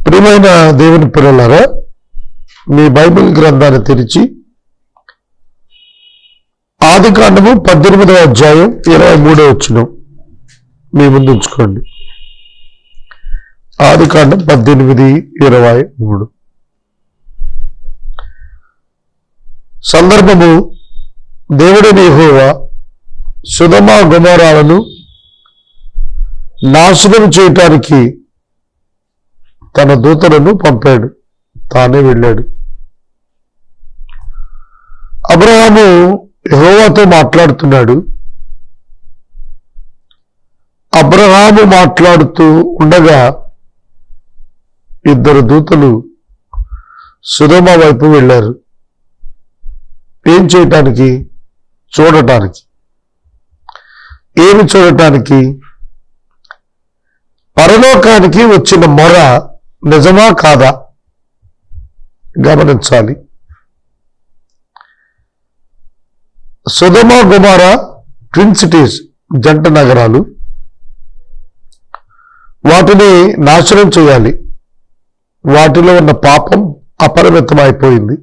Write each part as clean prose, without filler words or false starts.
ప్రియమైన దేవుని పిల్లలారా, మీ బైబిల్ గ్రంథాన్ని తెరిచి ఆదికాండము 18వ అధ్యాయం 23వ వచనం మీ ముందు ఉంచుకోండి. ఆదికాండం 18:23. సందర్భము, దేవుడైన యెహోవా సొదొమ గొమొర్రాలను నాశనం చేయటానికి తన దూతలను పంపాడు, తానే వెళ్ళాడు. అబ్రహాము యెహోవాతో మాట్లాడుతున్నాడు. అబ్రహాము మాట్లాడుతూ ఉండగా ఇద్దరు దూతలు సొదొమ వైపు వెళ్ళారు. ఏం చేయటానికి? చూడటానికి. ఏమి చూడటానికి? పరలోకానికి వచ్చిన మొర నిజమా కాదా గమనించాలి. సొదొమ గొమొర్రా ట్విన్ సిటీస్, జంట నగరాలు. వాటిని నాశనం చేయాలి. వాటిలో ఉన్న పాపం అపరిమితమైపోయింది.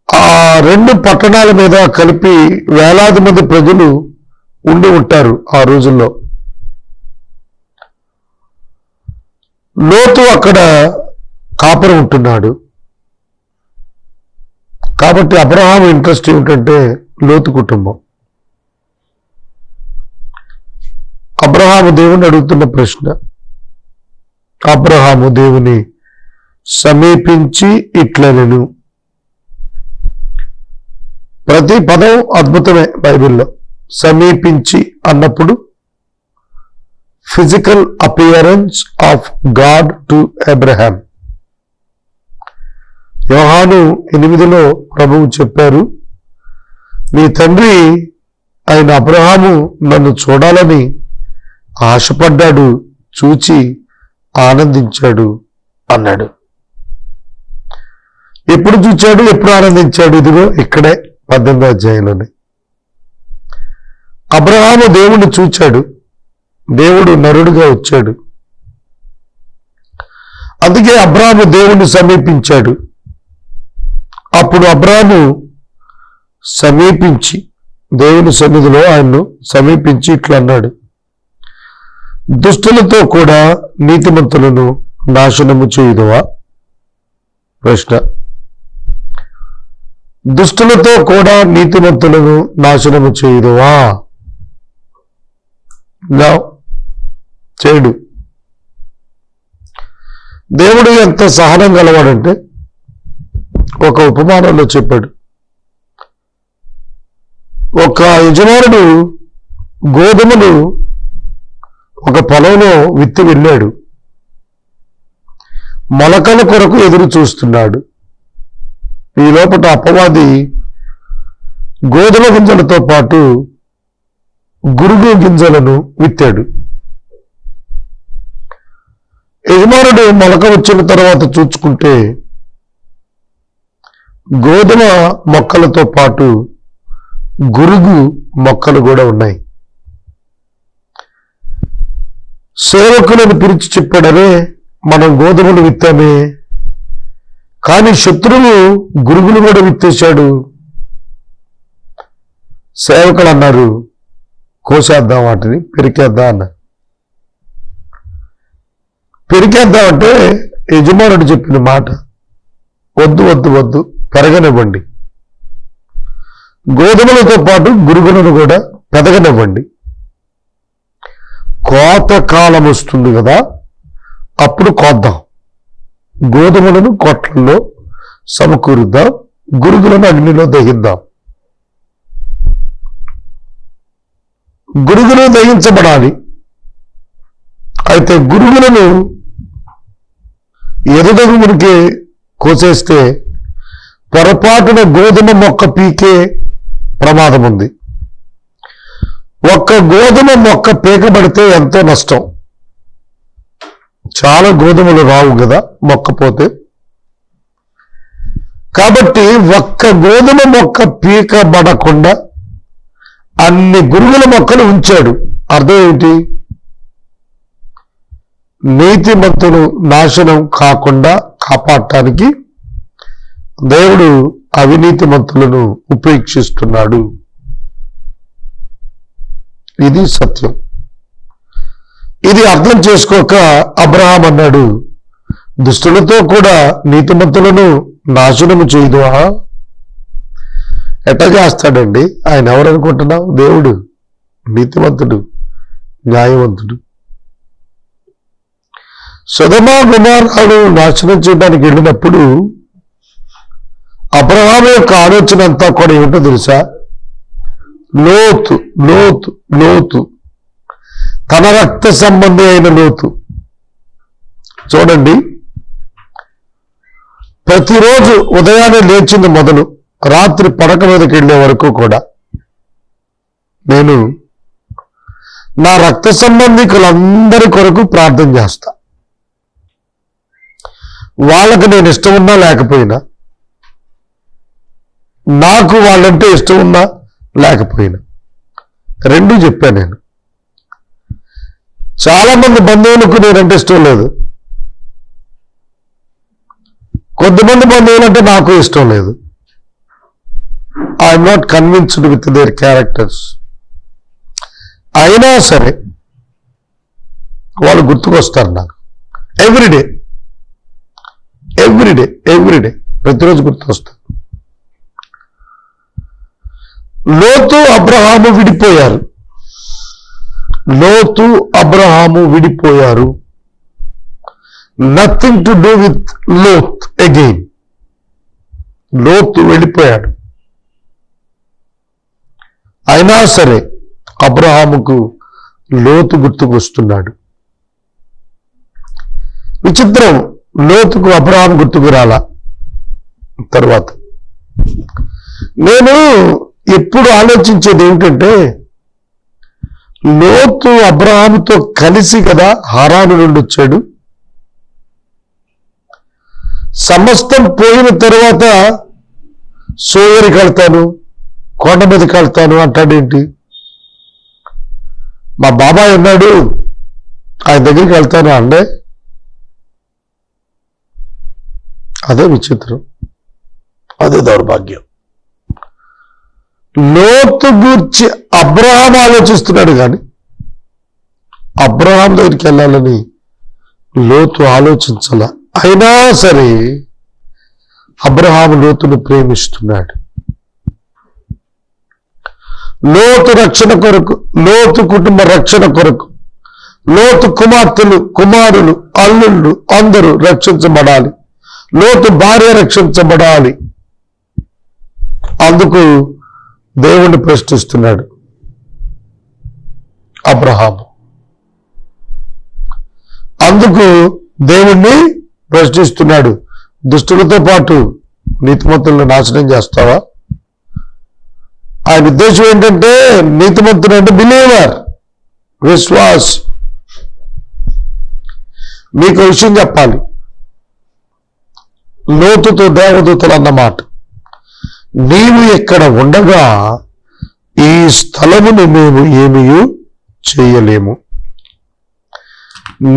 ఆ రెండు పట్టణాల మీద కలిపి వేలాది మంది ప్రజలు ఉండి ఉంటారు ఆ రోజుల్లో. లోతు అక్కడ కాపురం ఉంటున్నాడు. కాబట్టి అబ్రహాము ఇంట్రెస్ట్ ఏమిటంటే లోతు కుటుంబం. అబ్రహాము దేవుని అడుగుతున్న ప్రశ్న, అబ్రహాము దేవుని సమీపించి ఇట్లనెను. ప్రతి పదం అద్భుతమే బైబిల్లో. సమీపించి అన్నప్పుడు physical appearance of God to Abraham. యోహాను 8లో ప్రభువు చెప్పారు, నీ తండ్రి అయిన అబ్రహాము నన్ను చూడాలని ఆశపడ్డాడు, చూచి ఆనందించాడు అన్నాడు. ఎప్పుడు చూచాడు, ఎప్పుడు ఆనందించాడు? ఇదిగో ఇక్కడే 18వ అధ్యాయంలోనే. అబ్రహాము దేవుణ్ణి చూచాడు. దేవుడు నరుడుగా వచ్చాడు. అందుకే అబ్రహాము దేవుణ్ణి సమీపించాడు. అప్పుడు అబ్రహాము సమీపించి, దేవుని సన్నిధిలో ఆయన్ను సమీపించి ఇట్లా అన్నాడు, దుష్టులతో కూడా నీతిమంతులను నాశనము చేయుదువా? ప్రశ్న. దుష్టులతో కూడా నీతిమంతులను నాశనము చేయుదువా? చేయడు. దేవుడు ఎంత సహనం గలవాడంటే ఒక ఉపమానంలో చెప్పాడు. ఒక యజమానుడు గోధుమలు ఒక పొలంలో విత్తి వెళ్ళాడు. మొలకల కొరకు ఎదురు చూస్తున్నాడు. ఈ లోపల అపవాది గోధుమ గింజలతో పాటు గురుగు గింజలను విత్తాడు. యజమానుడు మొలక వచ్చిన తర్వాత చూచుకుంటే గోధుమ మొక్కలతో పాటు గురుగు మొక్కలు కూడా ఉన్నాయి. సేవకులను పిలిచి చెప్పాడనే, మనం గోధుమలు విత్తామే, కానీ శత్రువు గురుగులు కూడా విత్తేశాడు. సేవకులు అన్నారు, కోసేద్దాం, వాటిని పెరికేద్దాం అన్నారు. పెరికేద్దామంటే యజమానుడు చెప్పిన మాట, వద్దు వద్దు వద్దు, పెరగనివ్వండి. గోధుమలతో పాటు గురుగులను కూడా పెరగనివ్వండి. కోత కాలం వస్తుంది కదా, అప్పుడు కోద్దాం. గోధుమలను కొట్లలో సమకూరుద్దాం, గురుగులను అగ్నిలో దహిద్దాం. గురుగులు దహించబడాలి. అయితే గురుగులను ఎదుగమునికి కోసేస్తే పొరపాటున గోధుమ మొక్క పీకే ప్రమాదం ఉంది. ఒక్క గోధుమ మొక్క పీకబడితే ఎంతో నష్టం. చాలా గోధుమలు రావు కదా మొక్కపోతే. కాబట్టి ఒక్క గోధుమ మొక్క పీకబడకుండా అన్ని గురుగుల మొక్కలు ఉంచాడు. అర్థం ఏమిటి? నీతిమంతులు నాశనం కాకుండా కాపాడటానికి దేవుడు అవినీతిమంతులను ఉపేక్షిస్తున్నాడు. ఇది సత్యం. ఇది అర్థం చేసుకోక అబ్రహాం అన్నాడు, దుష్టులతో కూడా నీతిమంతులను నాశనము చేయదువా? ఎట్లా చేస్తాడండి? ఆయన ఎవరనుకుంటున్నావు? దేవుడు, నీతిమంతుడు, న్యాయవంతుడు. సొదొమ గొమొర్రాను నాశనం చేయడానికి వెళ్ళినప్పుడు అబ్రహాము యొక్క ఆలోచన అంతా కూడా ఏమిటో తెలుసా? లోతు లోతు లోతు తన రక్త సంబంధి అయిన లోతు. చూడండి, ప్రతిరోజు ఉదయాన్నే లేచింది మొదలు రాత్రి పడక మీదకి వెళ్ళే వరకు కూడా నేను నా రక్త సంబంధికులందరి కొరకు ప్రార్థన చేస్తా. వాళ్ళకి నేను ఇష్టం ఉన్నా లేకపోయినా, నాకు వాళ్ళంటే ఇష్టం ఉన్నా లేకపోయినా, రెండూ చెప్పాను నేను. చాలా మంది బంధువులకు నేనంటే ఇష్టం లేదు, కొద్దిమంది బంధువులంటే నాకు ఇష్టం లేదు. I'm not convinced with their characters. అయినా సరే వాళ్ళు గుర్తుకొస్తారు నాకు. ఎవ్రీడే ఎవ్రీడే ఎవ్రీడే ప్రతిరోజు గుర్తుకొస్తారు. లోతు అబ్రహాము విడిపోయారు. లోతు అబ్రహాము విడిపోయారు. Nothing to do with Lot again. Lot వెళ్ళిపోయాడు. అయినా సరే అబ్రహాముకు లోతు గుర్తుకొస్తున్నాడు. విచిత్రం, లోతుకు అబ్రహాం గుర్తుకు రాలా. తర్వాత నేను ఎప్పుడు ఆలోచించేది ఏమిటంటే, లోతు అబ్రహాముతో కలిసి కదా హారాను నుండి వచ్చాడు. సమస్తం పోయిన తర్వాత సోయరికి వెళ్తాను, కొండ మీదకి వెళ్తాను అంటాడేంటి? మా బాబాయ్ ఉన్నాడు, ఆయన దగ్గరికి వెళ్తాను అండే. అదే విచిత్రం, అదే దౌర్భాగ్యం. లోతు గూర్చి అబ్రహాం ఆలోచిస్తున్నాడు కానీ అబ్రహాం దగ్గరికి వెళ్ళాలని లోతు ఆలోచించాల. అయినా సరే అబ్రహాం లోతును ప్రేమిస్తున్నాడు. లోతు రక్షణ కొరకు, లోతు కుటుంబ రక్షణ కొరకు, లోతు కుమార్తెలు, కుమారులు, అల్లుళ్ళు అందరూ రక్షించబడాలి. లోతు భార్య రక్షించబడాలి. అందుకు దేవుణ్ణి ప్రశ్నిస్తున్నాడు అబ్రహాము. అందుకు దేవుణ్ణి ప్రశ్నిస్తున్నాడు, దుష్టులతో పాటు నీతిమంతులను నాశనం చేస్తావా? ఆయన ఉద్దేశం ఏంటంటే, నీతిమంతుడు అంటే బిలీవర్, విశ్వాస్. మీకు విషయం చెప్పాలి, లోతుతో దేవదూతలు అన్నమాట, నీవు ఇక్కడ ఉండగా ఈ స్థలమును మేము ఏమీ చేయలేము.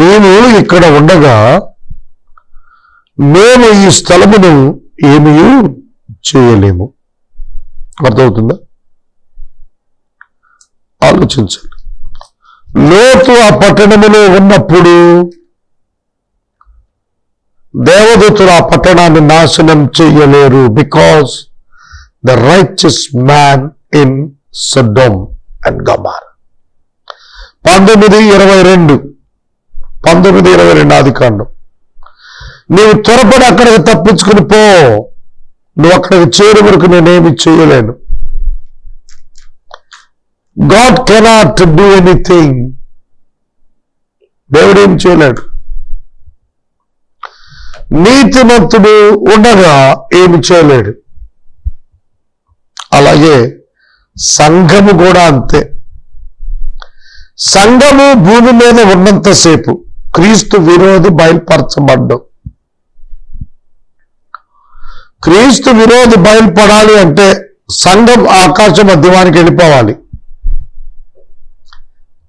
నేను ఇక్కడ ఉండగా మేము ఈ స్థలమును ఏమీ చేయలేము. అర్థమవుతుందా? ఆలోచించాలి. లోతు ఆ పట్టణములో ఉన్నప్పుడు దేవదూతలు ఆ పట్టణాన్ని నాశనం చేయలేరు. Because the righteous man in Sodom and Gomorrah. 19:22 ఆదికాండం. నీవు త్వరపడి అక్కడికి తప్పించుకుని పో, నువ్వు అక్కడికి చేరే వరకు నేనేమి చేయలేను. God cannot do anything. దేవుడు ఏం చేయలేడు. నీతిమంతుడు ఉండగా ఏమి చేయలేడు. అలాగే సంఘము కూడా అంతే. సంఘము భూమి మీద ఉన్నంతసేపు క్రీస్తు విరోధి బయలుపరచబడ్డం. క్రీస్తు విరోధి బయలుపడాలి అంటే సంఘం ఆకాశ మధ్యమానికి వెళ్ళిపోవాలి.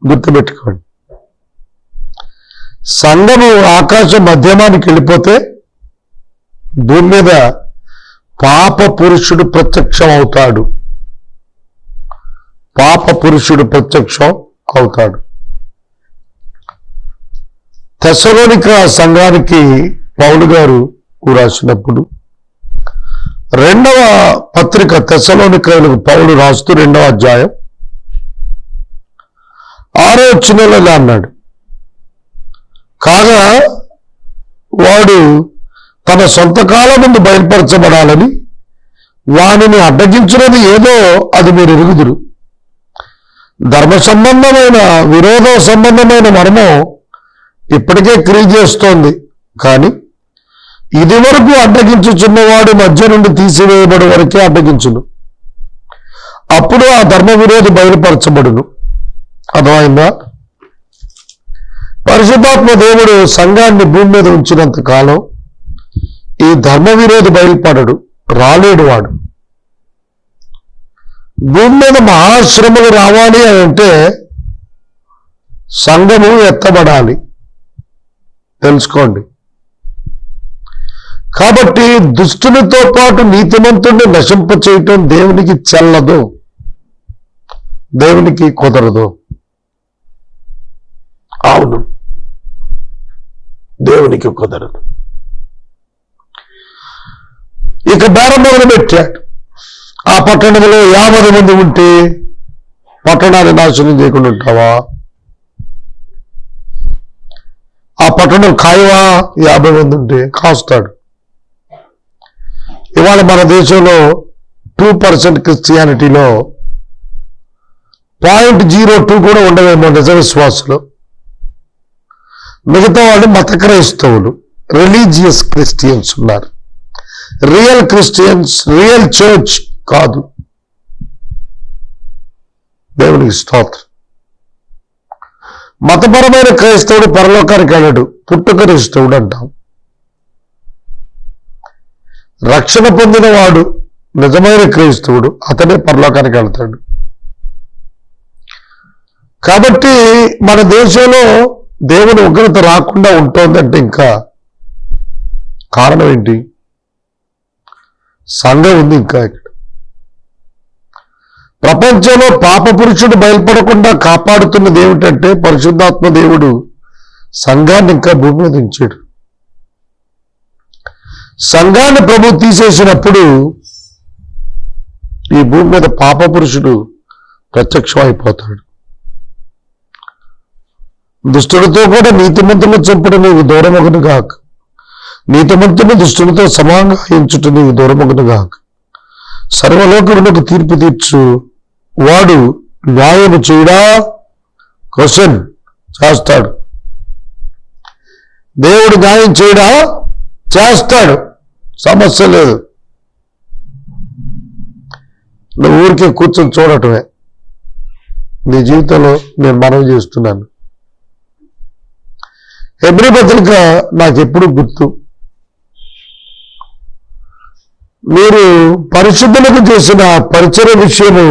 గుర్తుపెట్టుకోండి. సంఘము ఆకాశ మధ్యమానికి వెళ్ళిపోతే భూమి మీద పాప పురుషుడు ప్రత్యక్షం అవుతాడు. పాప పురుషుడు ప్రత్యక్షం అవుతాడు. తెస్సలోనిక సంఘానికి పౌలు గారు రాసినప్పుడు 2వ పత్రిక తెస్సలోనికలకు పౌలు రాస్తూ 2వ అధ్యాయం 6వ వచనంలో అన్నాడు, కాగా వాడు తన సొంత కాలం ముందు బయలుపరచబడాలని వానిని అడ్డగించినది ఏదో అది మీరు ఎరుగుదురు. ధర్మ సంబంధమైన విరోధ సంబంధమైన మర్మం ఇప్పటికే క్రియ చేస్తోంది, కానీ ఇది వరకు అడ్డగించుచున్నవాడు మధ్య నుండి తీసివేయబడి వరకే అడ్డగించును. అప్పుడు ఆ ధర్మ విరోధి బయలుపరచబడును. అర్థమైందా? పరిశుద్ధాత్మ దేవుడు సంఘాన్ని భూమి మీద ఉంచినంత కాలం ఈ ధర్మ విరోధి బయలుపడడు, రాలేడు. వాడు భూమి మీద మహాశ్రమలు రావాలి అని అంటే సంఘము ఎత్తబడాలి. తెలుసుకోండి. కాబట్టి దుష్టునితో పాటు నీతిమంతుడిని నశింప చేయటం దేవునికి చెల్లదు, దేవునికి కుదరదు. అవును, దేవునికి కుదరదు. ఇక బేరం మొదలు పెట్టాడు. ఆ పట్టణంలో 50 మంది ఉంటే పట్టణాన్ని నాశనం చేయకుండా ఉంటావా? ఆ పట్టణం ఖాయవా? 50 మంది ఉంటే కాస్తాడు. ఇవాళ మన దేశంలో 2% క్రిస్టియానిటీలో 0.02 కూడా ఉండవేమో నిజ విశ్వాసులు. మిగతా వాళ్ళు మత క్రైస్తవులు, రిలీజియస్ క్రిస్టియన్స్ ఉన్నారు. రియల్ క్రిస్టియన్స్, రియల్ చర్చ్ కాదు. దేవునికి స్తోత్రం. మతపరమైన క్రైస్తవుడు పరలోకానికి వెళ్ళడు, పుట్టుక క్రైస్తవుడు అంటాం. రక్షణ పొందిన వాడు నిజమైన క్రైస్తవుడు, అతనే పరలోకానికి వెళ్తాడు. కాబట్టి మన దేశంలో దేవుని ఉగ్రత రాకుండా ఉంటోందంటే ఇంకా కారణం ఏంటి? సంఘం ఉంది. ఇంకా ఇక్కడ ప్రపంచంలో పాప పురుషుడు బయలుపడకుండా కాపాడుతున్నది ఏమిటంటే పరిశుద్ధాత్మ దేవుడు సంఘాన్ని ఇంకా భూమి మీద ఉంచాడు. సంఘాన్ని ప్రభు తీసేసినప్పుడు ఈ భూమి మీద పాప పురుషుడు ప్రత్యక్షం అయిపోతాడు. దుష్టుడితో కూడా నీతిమంతులు చంపుట నీవు దూరమగును గాక, నీతిమంతుని దుష్టుడితో సమానంగా ఎంచుట నీవు దూరమగును గాక. సర్వలోకమునకు తీర్పు తీర్చు వాడు న్యాయము చేయడా? క్వశ్చన్ చేస్తాడు. దేవుడు న్యాయం చేయడా? చేస్తాడు. సమస్య లేదు. నువ్వు ఊరికే కూర్చొని చూడటమే. నీ జీవితంలో నేను మనవి చేస్తున్నాను. హెబ్రీ పత్రిక నాకు ఎప్పుడు గుర్తు. మీరు పరిశుద్ధులకు చేసిన పరిచర్య విషయము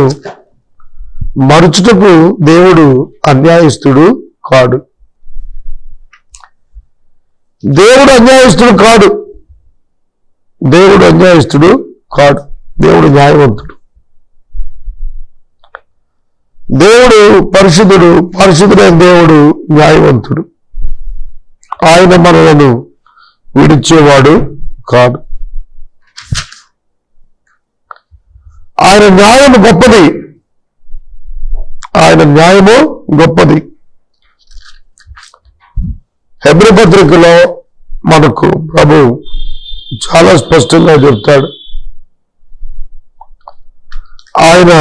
మరుచుటకు దేవుడు అన్యాయస్తుడు కాడు. దేవుడు అన్యాయస్తుడు కాడు. దేవుడు అన్యాయస్తుడు కాడు. దేవుడు న్యాయవంతుడు. దేవుడు పరిశుద్ధుడు, పరిశుద్ధుడైన దేవుడు న్యాయవంతుడు. ఆయన మనలను విడిచేవాడు కాదు. ఆయన న్యాయము గొప్పది. ఆయన న్యాయము గొప్పది. హెబ్రీ పత్రికలో మనకు ప్రభు చాలా స్పష్టంగా చెప్తాడు. ఆయన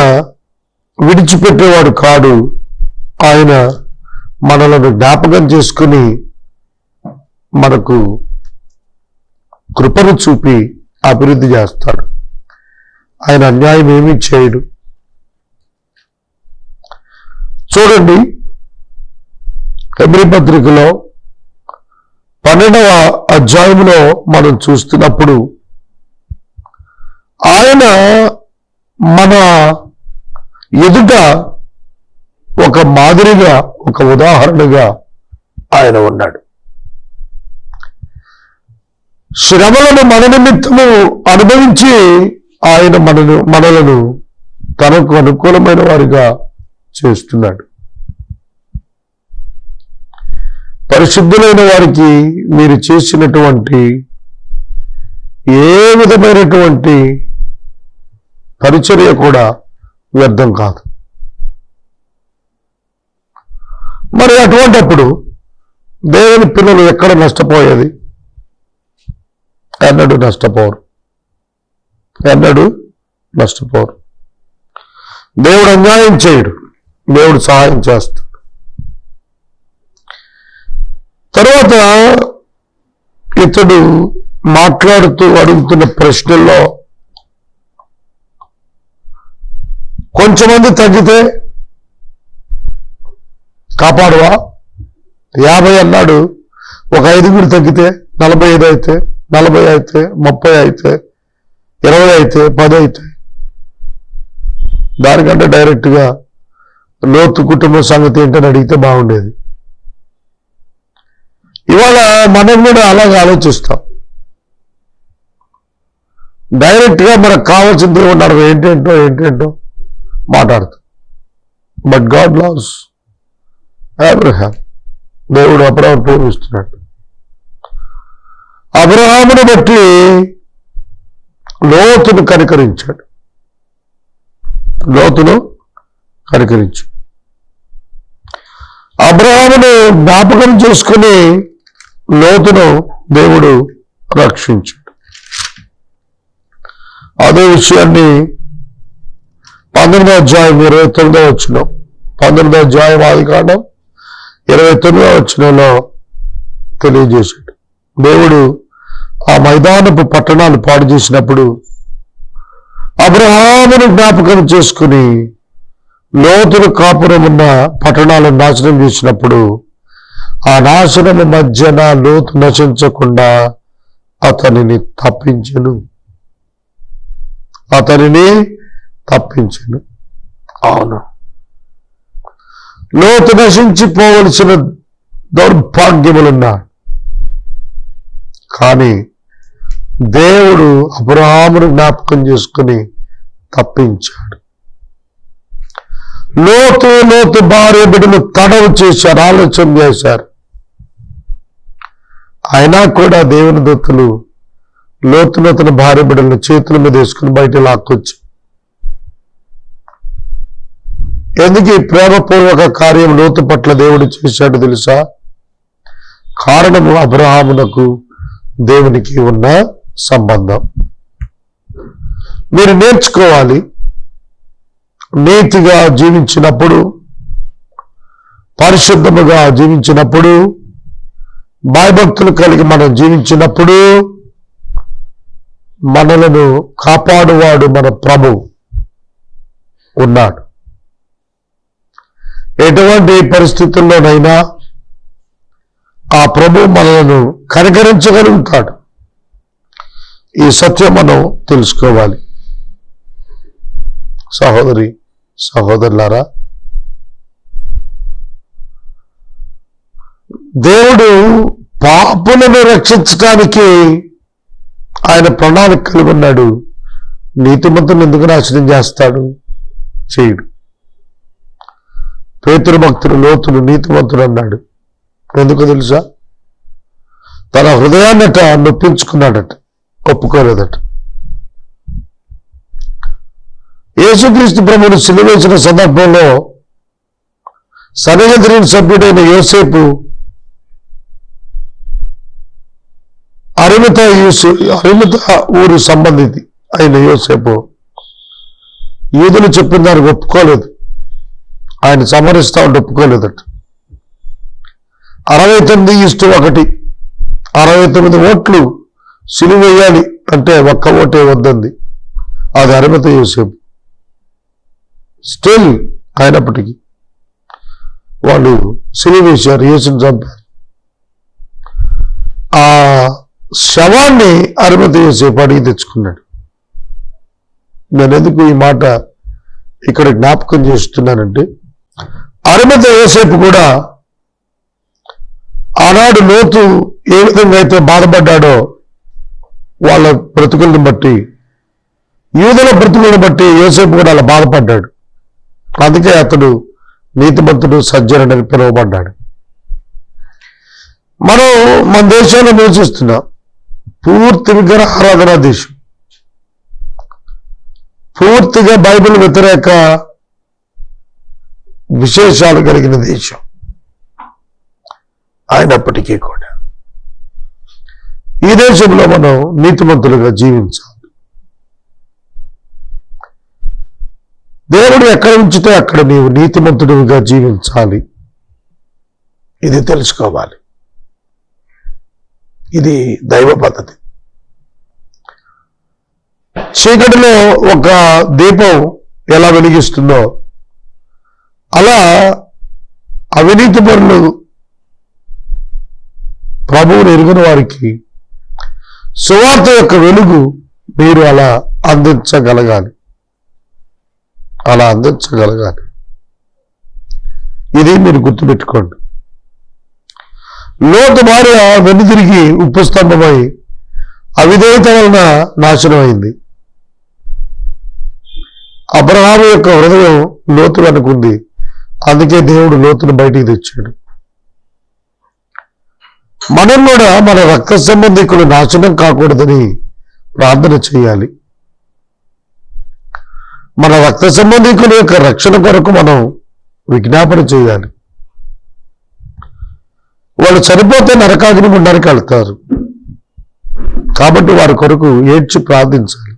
విడిచిపెట్టేవాడు కాడు. ఆయన మనలను జ్ఞాపకం చేసుకుని మనకు కృపను చూపి అభివృద్ధి చేస్తాడు. ఆయన అన్యాయం ఏమీ చేయడు. చూడండి, హెబ్రీ పత్రికలో 12వ అధ్యాయంలో మనం చూస్తున్నప్పుడు ఆయన మన ఎదుట ఒక మాదిరిగా, ఒక ఉదాహరణగా ఆయన ఉన్నాడు. శ్రమలను మన నిమిత్తము అనుభవించి ఆయన మనలను తనకు అనుకూలమైన వారిగా చేస్తున్నాడు. పరిశుద్ధులైన వారికి మీరు చేసినటువంటి ఏ విధమైనటువంటి పరిచర్య కూడా వ్యర్థం కాదు. మరి అటువంటప్పుడు దేవుని పిల్లలు ఎక్కడ నష్టపోయేది? ఎన్నడూ నష్టపోరు. దేవుడు అన్యాయం చేయడు, దేవుడు సహాయం చేస్తాడు. తర్వాత ఇతడు మాట్లాడుతూ అడుగుతున్న ప్రశ్నల్లో కొంచెమంది తగ్గితే కాపాడువా? 50 అన్నాడు. ఒక 5 తగ్గితే 45 అయితే, 40 అయితే, 30 అయితే, 20 అయితే, 10 అయితే, దానికంటే డైరెక్ట్గా లోతు కుటుంబ సంగతి ఏంటని అడిగితే బాగుండేది. ఇవాళ మనం కూడా అలాగే ఆలోచిస్తాం. డైరెక్ట్గా మనకు కావాల్సిన దేవుడు నడవ ఏంటేంటో మాట్లాడుతాం. But God loves Abraham. దేవుడు అబ్రహాం ప్రేమిస్తున్నాడు. అబ్రహామును బట్టి లోతును కనికరించాడు. అబ్రహామును జ్ఞాపకం చేసుకుని లోతును దేవుడు రక్షించాడు. అదే విషయాన్ని 19వ అధ్యాయం 29వ వచనం, 19వ అధ్యాయం ఆదికాండం 29వ వచనంలో తెలియజేశాడు. దేవుడు ఆ మైదానపు పట్టణాలు పాడు చేసినప్పుడు అబ్రహామును జ్ఞాపకం చేసుకుని లోతును కాపురం ఉన్న పట్టణాలను నాశనం చేసినప్పుడు ఆ నాశనము మధ్యన లోతు నశించకుండా అతనిని తప్పించెను. అవును, లోతు నశించిపోవలసిన దౌర్భాగ్యములున్నా కానీ దేవుడు అబ్రహామును జ్ఞాపకం చేసుకుని తప్పించాడు. లోతు భార్య బిడ్డలు తడవు చేశారు, ఆలోచన చేశారు. అయినా కూడా దేవుని దూతలు లోతును తన భార్య బిడ్డలను చేతుల మీద వేసుకుని బయట లాక్కొచ్చి, ఎందుకు ఈ ప్రేమపూర్వక కార్యం లోతు పట్ల దేవుడు చేశాడు తెలుసా? కారణము అబ్రహామునకు దేవునికి ఉన్న సంబంధం. మీరు నేర్చుకోవాలి. నీతిగా జీవించినప్పుడు, పరిశుద్ధముగా జీవించినప్పుడు, భయభక్తులు కలిగి మనం జీవించినప్పుడు మనలను కాపాడువాడు మన ప్రభువు ఉన్నాడు. ఎటువంటి పరిస్థితుల్లోనైనా ఆ ప్రభువు మనలను కనికరించగలుగుతాడు. ఈ సత్యం మనం తెలుసుకోవాలి. సహోదరి సహోదరులారా, దేవుడు పాపులను రక్షించడానికి ఆయన ప్రణాళిక కలిగి ఉన్నాడు. నీతిమంతులను ఎందుకు నాశనం చేస్తాడు? చేయడు. పేతురు భక్తుడు లోతును నీతిమంతుడు అన్నాడు. ఎందుకు తెలుసా? తన హృదయాన్నట నొప్పించుకున్నాడట, ఒప్పుకోలేదట. యేసుక్రీస్తు ప్రభువును సిలువేసిన సందర్భంలో సన్హెద్రిన్ సభ్యుడైన యోసేపు అరిమత ఊరు సంబంధితి అయిన యోసేపు యూదులు చెప్పిన దానికి ఒప్పుకోలేదు. ఆయన సమరిస్తా ఉంటే ఒప్పుకోలేదట. 69:1 69 ఓట్లు సిలువ వేయాలి అంటే ఒక్క ఓటే వద్దంది. అది అరిమత యోసేపు. స్టిల్ అయినప్పటికీ వాళ్ళు సిలువ వేశారు, యేసుని చంపారు. ఆ శవాన్ని అరిమత యోసేపు అడిగి తెచ్చుకున్నాడు. నేను ఎందుకు ఈ మాట ఇక్కడ జ్ఞాపకం చేస్తున్నానంటే, అరిమత యోసేపు కూడా ఆనాడు లోతు ఏ విధంగా అయితే బాధపడ్డాడో వాళ్ళ బ్రతుకుల్ని బట్టి, యూదుల బ్రతుకులను బట్టి యోసేపు కూడా అలా బాధపడ్డాడు. అందుకే అతడు నీతిమంతుడు, సజ్జనుడని పిలువబడ్డాడు. మనం మన దేశంలో నివసిస్తున్నాం. పూర్తి విగ్రహ ఆరాధనా దేశం, పూర్తిగా బైబిల్ వ్యతిరేక విశేషాలు కలిగిన దేశం. అయినప్పటికీ కూడా ఈ దేశంలో మనం నీతిమంతులుగా జీవించాలి. దేవుడు ఎక్కడ ఉంచితే అక్కడ నీవు నీతిమంతుడిగా జీవించాలి. ఇది తెలుసుకోవాలి. ఇది దైవ పద్ధతి. చీకటిలో ఒక దీపం ఎలా వెలిగిస్తుందో అలా అవినీతి పరులు ప్రభువుని ఎరుగని వారికి సువార్త యొక్క వెలుగు మీరు అలా అందించగలగాలి. ఇది మీరు గుర్తుపెట్టుకోండి. లోతు భార్య వెనుదిరిగి ఉప్పు స్తంభమై అవిధేయత వలన నాశనం అయింది. అబ్రహాము యొక్క హృదయం లోతు వెనుకుంది. అందుకే దేవుడు లోతును బయటికి తెచ్చాడు. మనం కూడా మన రక్త సంబంధికులు నాశనం కాకూడదని ప్రార్థన చేయాలి. మన రక్త సంబంధికుల యొక్క రక్షణ కొరకు మనం విజ్ఞాపన చేయాలి. వాళ్ళు చనిపోతే నరకాగ్ని గుండానికి వెళ్తారు. కాబట్టి వారి కొరకు ఏడ్చి ప్రార్థించాలి,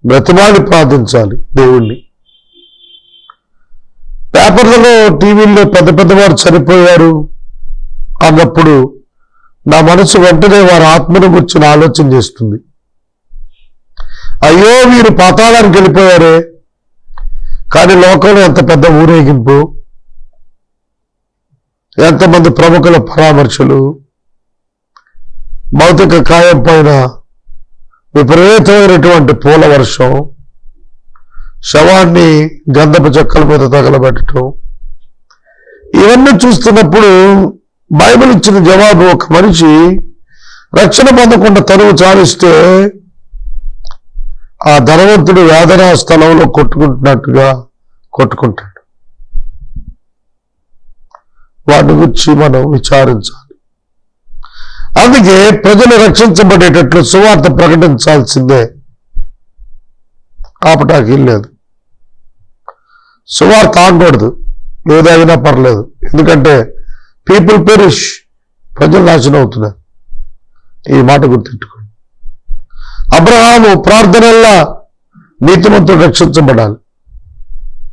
బ్రతిమాలి ప్రార్థించాలి దేవుణ్ణి. పేపర్లలో, టీవీల్లో పెద్ద పెద్దవారు చనిపోయారు అన్నప్పుడు నా మనసు వెంటనే వారి ఆత్మను గుర్చిన ఆలోచన చేస్తుంది. అయ్యో వీరు పాతాళానికి వెళ్ళిపోయారే, కానీ లోకంలో ఎంత పెద్ద ఊరేగింపు, ఎంతమంది ప్రముఖుల పరామర్శలు, భౌతిక కాయం పైన విపరీతమైనటువంటి పూల వర్షం, శవాన్ని గంధపు చెక్కల మీద తగలబెట్టడం, ఇవన్నీ చూస్తున్నప్పుడు బైబిల్ ఇచ్చిన జవాబు, ఒక మనిషి రక్షణ పొందకుండా తనువు చాలిస్తే ఆ ధనవంతుడు వేదనా స్థలంలో కొట్టుకుంటున్నట్టుగా కొట్టుకుంటాడు. వాటి గురించి మనం విచారించాలి. అందుకే ప్రజలు రక్షించబడేటట్లు సువార్త ప్రకటించాల్సిందే, ఆపటాకి లేదు. సువార్త ఆగకూడదు, ఏదైనా పర్లేదు. ఎందుకంటే పీపుల్ పెరిష్, ప్రజలు నాశనం అవుతున్నారు. ఈ మాట గుర్తెట్టుకోండి. అబ్రహాము ప్రార్థనల్లా నీతిమంతుడు రక్షించబడాలి.